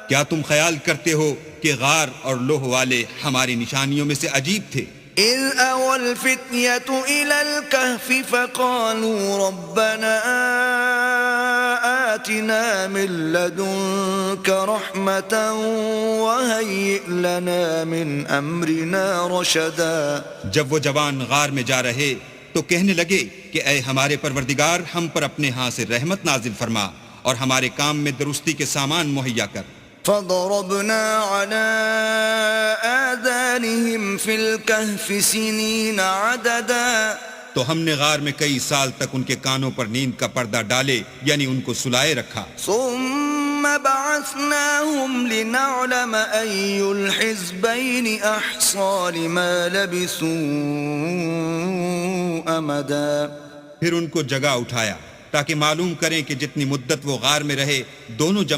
کیا تم خیال کرتے ہو کہ غار اور لوح والے ہماری نشانیوں میں سے عجیب تھے؟ إذ أوى الفتية إلى الكهف فقالوا ربنا آتنا من لدنك رحمة وهيئ لنا من أمرنا رشدا. جب وہ جوان غار میں جا رہے تو کہنے لگے کہ اے ہمارے پروردگار، ہم پر اپنے ہاں سے رحمت نازل فرما اور ہمارے کام میں درستی کے سامان مہیا کر. فضربنا على آذانهم في الكهف سنين عددا. تو ہم نے غار میں کئی سال تک ان کے کانوں پر نیند کا پردہ ڈالے، یعنی ان کو سلائے رکھا. ثم بعثناهم لنعلم أي الحزبين أحصى لما لبثوا أمدا. پھر ان کو جگہ اٹھایا تاکہ معلوم کریں کہ جتنی مدت وہ غار میں رہے دونوں جماعتوں میں